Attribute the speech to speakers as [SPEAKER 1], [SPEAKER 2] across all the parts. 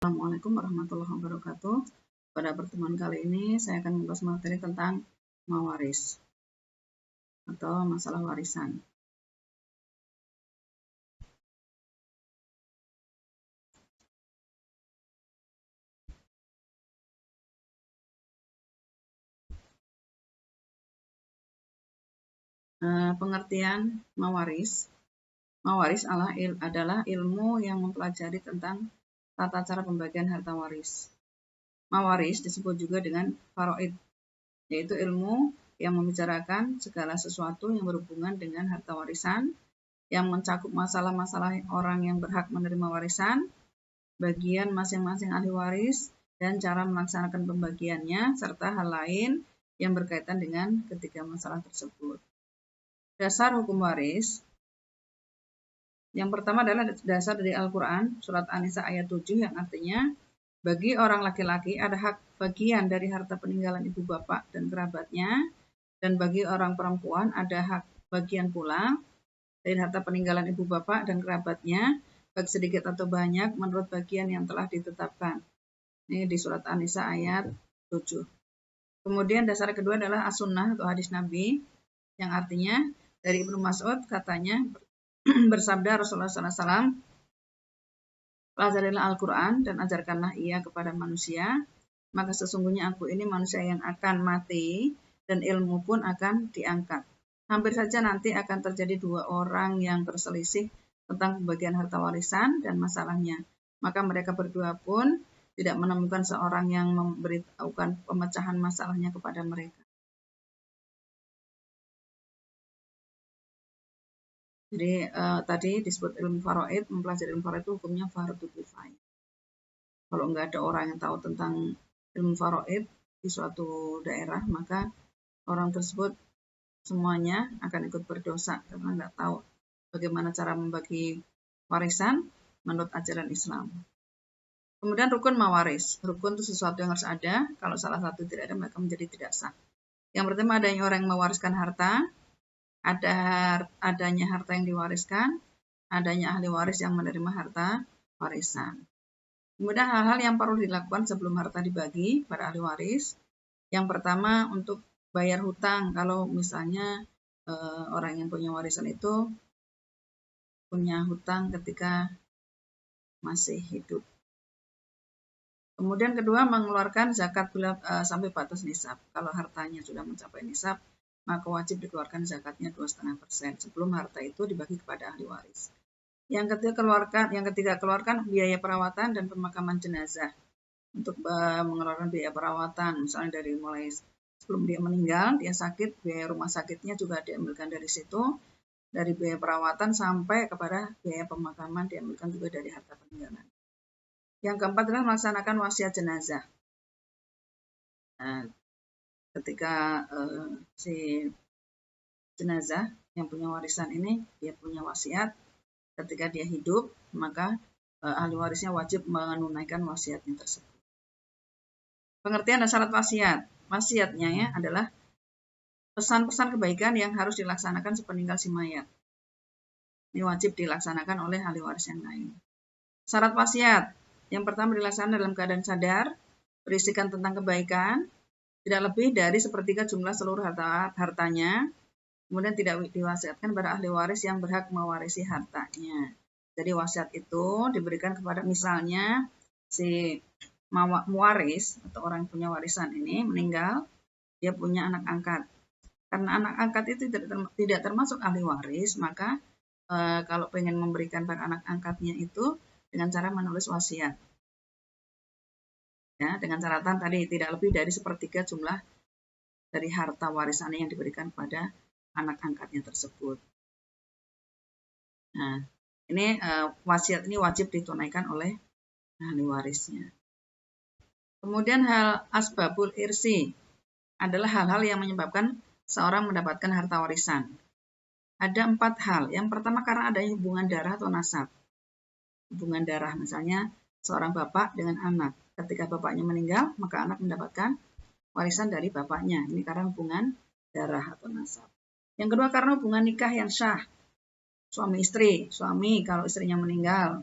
[SPEAKER 1] Assalamualaikum warahmatullahi wabarakatuh. Pada pertemuan kali ini saya akan membahas materi tentang mawaris atau masalah warisan. Pengertian mawaris. Mawaris adalah ilmu yang mempelajari tentang tata cara pembagian harta waris. Mawaris disebut juga dengan faraid, yaitu ilmu yang membicarakan segala sesuatu yang berhubungan dengan harta warisan, yang mencakup masalah-masalah orang yang berhak menerima warisan, bagian masing-masing ahli waris, dan cara melaksanakan pembagiannya, serta hal lain yang berkaitan dengan ketiga masalah tersebut. Dasar hukum waris. Yang pertama adalah dasar dari Al-Quran, surat An-Nisa ayat 7, yang artinya, bagi orang laki-laki ada hak bagian dari harta peninggalan ibu bapak dan kerabatnya, dan bagi orang perempuan ada hak bagian pula dari harta peninggalan ibu bapak dan kerabatnya, baik sedikit atau banyak menurut bagian yang telah ditetapkan. Ini di surat An-Nisa ayat 7. Kemudian dasar kedua adalah as-sunnah atau hadis Nabi, yang artinya dari Ibnu Mas'ud katanya bersabda Rasulullah SAW, pelajarilah Al-Quran dan ajarkanlah ia kepada manusia, maka sesungguhnya aku ini manusia yang akan mati dan ilmu pun akan diangkat. Hampir saja nanti akan terjadi dua orang yang berselisih tentang pembagian harta warisan dan masalahnya. Maka mereka berdua pun tidak menemukan seorang yang memberitahukan pemecahan masalahnya kepada mereka. Jadi tadi disebut ilmu faraid, mempelajari ilmu faraid itu hukumnya fardhu kifayah. Kalau nggak ada orang yang tahu tentang ilmu faraid di suatu daerah, maka orang tersebut semuanya akan ikut berdosa karena nggak tahu bagaimana cara membagi warisan menurut ajaran Islam. Kemudian rukun mawaris. Rukun itu sesuatu yang harus ada. Kalau salah satu tidak ada, maka menjadi tidak sah. Yang pertama adanya orang yang mewariskan harta, adanya harta yang diwariskan, adanya ahli waris yang menerima harta warisan. Kemudian hal-hal yang perlu dilakukan sebelum harta dibagi pada ahli waris. Yang pertama untuk bayar hutang. Kalau misalnya orang yang punya warisan itu punya hutang ketika masih hidup. Kemudian kedua, mengeluarkan zakat sampai batas nisab. Kalau hartanya sudah mencapai nisab, maka wajib dikeluarkan zakatnya 2,5% sebelum harta itu dibagi kepada ahli waris. Yang ketiga keluarkan biaya perawatan dan pemakaman jenazah. Untuk mengeluarkan biaya perawatan, misalnya dari mulai sebelum dia meninggal, dia sakit, biaya rumah sakitnya juga diambilkan dari situ. Dari biaya perawatan sampai kepada biaya pemakaman diambilkan juga dari harta peninggalan. Yang keempat adalah melaksanakan wasiat jenazah. Nah, ketika si jenazah yang punya warisan ini, dia punya wasiat, ketika dia hidup, maka ahli warisnya wajib menunaikan wasiatnya tersebut. Pengertian dan syarat wasiat. Wasiatnya ya adalah pesan-pesan kebaikan yang harus dilaksanakan sepeninggal si mayat. Ini wajib dilaksanakan oleh ahli waris yang lain. Syarat wasiat. Yang pertama dilaksanakan dalam keadaan sadar, berisikan tentang kebaikan, tidak lebih dari sepertiga jumlah seluruh hartanya, kemudian tidak diwasiatkan pada ahli waris yang berhak mewarisi hartanya. Jadi wasiat itu diberikan kepada misalnya si muwaris atau orang yang punya warisan ini meninggal, dia punya anak angkat. Karena anak angkat itu tidak termasuk ahli waris, maka kalau pengen memberikan pada anak angkatnya itu dengan cara menulis wasiat. Ya, dengan catatan tadi tidak lebih dari sepertiga jumlah dari harta warisan yang diberikan kepada anak angkatnya tersebut. Nah, ini wasiat ini wajib ditunaikan oleh ahli warisnya. Kemudian hal asbabul irsi adalah hal-hal yang menyebabkan seorang mendapatkan harta warisan. Ada 4 hal. Yang pertama karena adanya hubungan darah atau nasab. Hubungan darah misalnya seorang bapak dengan anak. Ketika bapaknya meninggal, maka anak mendapatkan warisan dari bapaknya. Ini karena hubungan darah atau nasab. Yang kedua karena hubungan nikah yang syah. Suami istri. Suami kalau istrinya meninggal,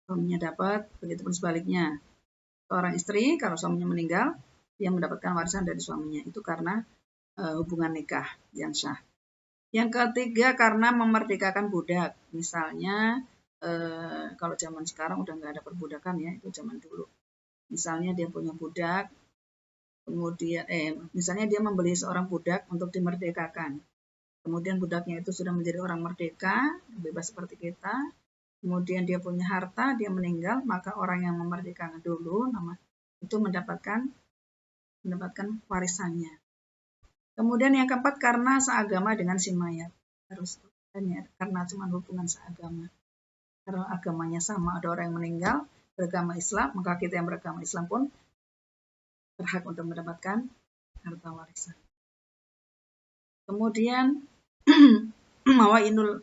[SPEAKER 1] suaminya dapat, begitu pun sebaliknya. Seorang istri kalau suaminya meninggal, dia mendapatkan warisan dari suaminya. Itu karena hubungan nikah yang sah. Yang ketiga karena memerdekakan budak. Misalnya kalau zaman sekarang udah nggak ada perbudakan ya, itu zaman dulu. Misalnya dia punya budak, kemudian misalnya dia membeli seorang budak untuk dimerdekakan. Kemudian budaknya itu sudah menjadi orang merdeka, bebas seperti kita. Kemudian dia punya harta, dia meninggal, maka orang yang memerdekakan dulu itu mendapatkan warisannya. Kemudian yang keempat karena seagama dengan si mayat. Harus karena cuma hubungan seagama. Kalau agamanya sama, ada orang yang meninggal beragama Islam, maka kita yang beragama Islam pun berhak untuk mendapatkan harta warisan. Kemudian mawani'ul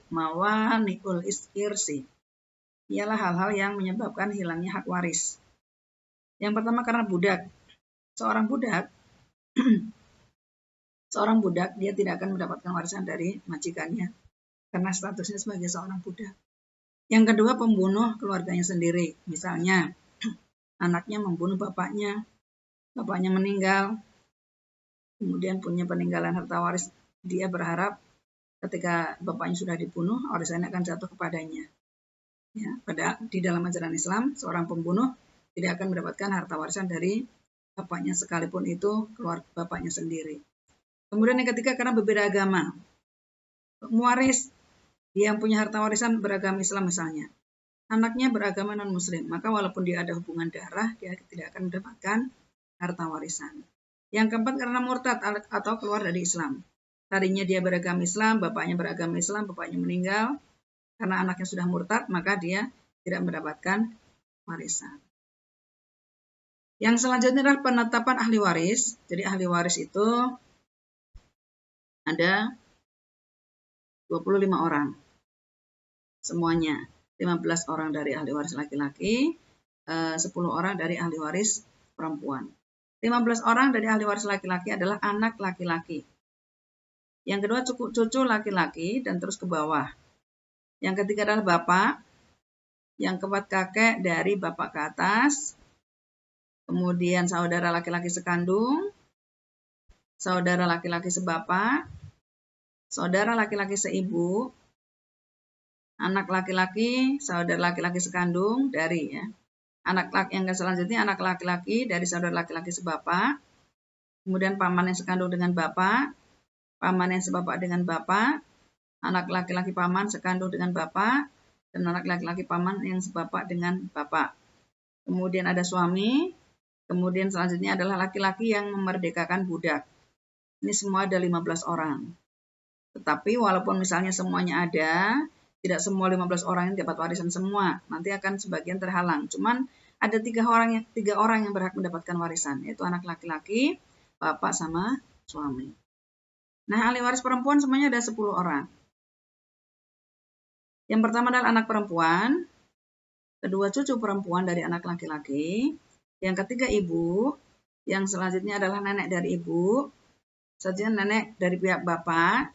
[SPEAKER 1] irsi ialah hal-hal yang menyebabkan hilangnya hak waris. Yang pertama karena budak. Seorang budak dia tidak akan mendapatkan warisan dari majikannya karena statusnya sebagai seorang budak. Yang kedua pembunuh keluarganya sendiri. Misalnya anaknya membunuh bapaknya meninggal, kemudian punya peninggalan harta waris, dia berharap ketika bapaknya sudah dibunuh, warisannya akan jatuh kepadanya. Ya, di dalam ajaran Islam, seorang pembunuh tidak akan mendapatkan harta warisan dari bapaknya sekalipun itu keluarga bapaknya sendiri. Kemudian yang ketiga karena berbeda agama. Muwaris, dia yang punya harta warisan beragama Islam misalnya. Anaknya beragama non-muslim, maka walaupun dia ada hubungan darah, dia tidak akan mendapatkan harta warisan. Yang keempat karena murtad atau keluar dari Islam. Tadinya dia beragama Islam, bapaknya beragama Islam, bapaknya meninggal. Karena anaknya sudah murtad, maka dia tidak mendapatkan warisan. Yang selanjutnya adalah penetapan ahli waris. Jadi ahli waris itu ada 25 orang. Semuanya. 15 orang dari ahli waris laki-laki, 10 orang dari ahli waris perempuan. 15 orang dari ahli waris laki-laki adalah anak laki-laki. Yang kedua cucu laki-laki dan terus ke bawah. Yang ketiga adalah bapak. Yang keempat kakek dari bapak ke atas. Kemudian saudara laki-laki sekandung. Saudara laki-laki sebapak. Saudara laki-laki seibu. Anak laki-laki, saudara laki-laki sekandung dari ya. Anak laki yang selanjutnya anak laki-laki dari saudara laki-laki sebapak. Kemudian paman yang sekandung dengan bapak, paman yang sebapak dengan bapak, anak laki-laki paman sekandung dengan bapak, dan anak laki-laki paman yang sebapak dengan bapak. Kemudian ada suami, kemudian selanjutnya adalah laki-laki yang memerdekakan budak. Ini semua ada 15 orang. Tetapi walaupun misalnya semuanya ada, tidak semua 15 orang yang dapat warisan semua. Nanti akan sebagian terhalang. Cuman ada 3 orang yang berhak mendapatkan warisan, yaitu anak laki-laki, bapak sama suami. Nah, ahli waris perempuan semuanya ada 10 orang. Yang pertama adalah anak perempuan, kedua cucu perempuan dari anak laki-laki, yang ketiga ibu, yang selanjutnya adalah nenek dari ibu, selanjutnya nenek dari pihak bapak,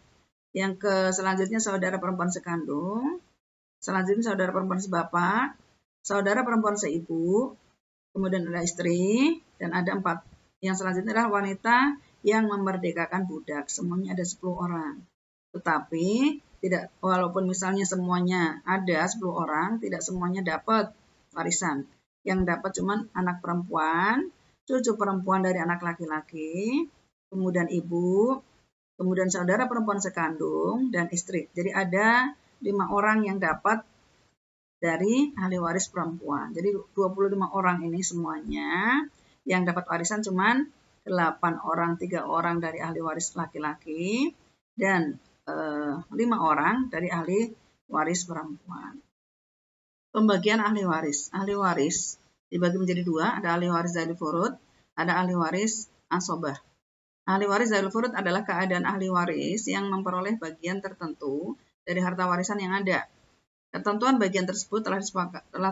[SPEAKER 1] yang selanjutnya saudara perempuan sekandung, selanjutnya saudara perempuan sebapak, saudara perempuan seibu, kemudian ada istri, dan ada 4. Yang selanjutnya adalah wanita yang memerdekakan budak. Semuanya ada 10 orang. Tetapi walaupun misalnya semuanya ada 10 orang, tidak semuanya dapat warisan. Yang dapat cuma anak perempuan, cucu perempuan dari anak laki-laki, kemudian ibu, kemudian saudara perempuan sekandung, dan istri. Jadi ada 5 orang yang dapat dari ahli waris perempuan. Jadi 25 orang ini semuanya yang dapat warisan cuman 8 orang, 3 orang dari ahli waris laki-laki, dan 5 orang dari ahli waris perempuan. Pembagian ahli waris. Ahli waris dibagi menjadi 2, ada ahli waris zailul furud, ada ahli waris asobah. Ahli waris zailul furud adalah keadaan ahli waris yang memperoleh bagian tertentu dari harta warisan yang ada. Ketentuan bagian tersebut telah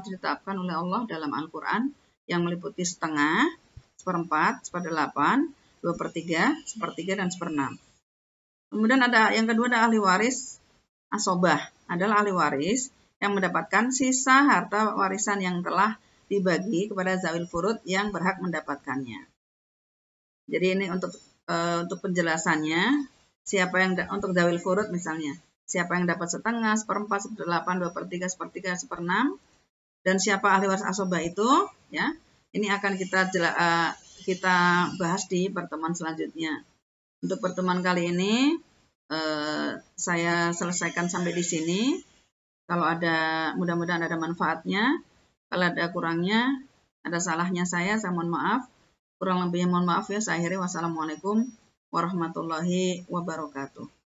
[SPEAKER 1] ditetapkan oleh Allah dalam Al-Quran yang meliputi setengah, seperempat, seperdelapan, 2/3, sepertiga, dan 1/6. Kemudian yang kedua ada ahli waris asobah, adalah ahli waris yang mendapatkan sisa harta warisan yang telah dibagi kepada zawil furud yang berhak mendapatkannya. Jadi ini untuk penjelasannya, siapa yang untuk zawil furud misalnya, siapa yang dapat setengah, seperempat, seperdelapan, 2/3, sepertiga, seperenam, dan siapa ahli waris asobah itu, ya, ini akan kita bahas di pertemuan selanjutnya. Untuk pertemuan kali ini saya selesaikan sampai di sini. Kalau ada, mudah-mudahan ada manfaatnya. Kalau ada kurangnya, ada salahnya saya mohon maaf. Kurang lebihnya mohon maaf ya. Saya akhiri. Wassalamualaikum warahmatullahi wabarakatuh.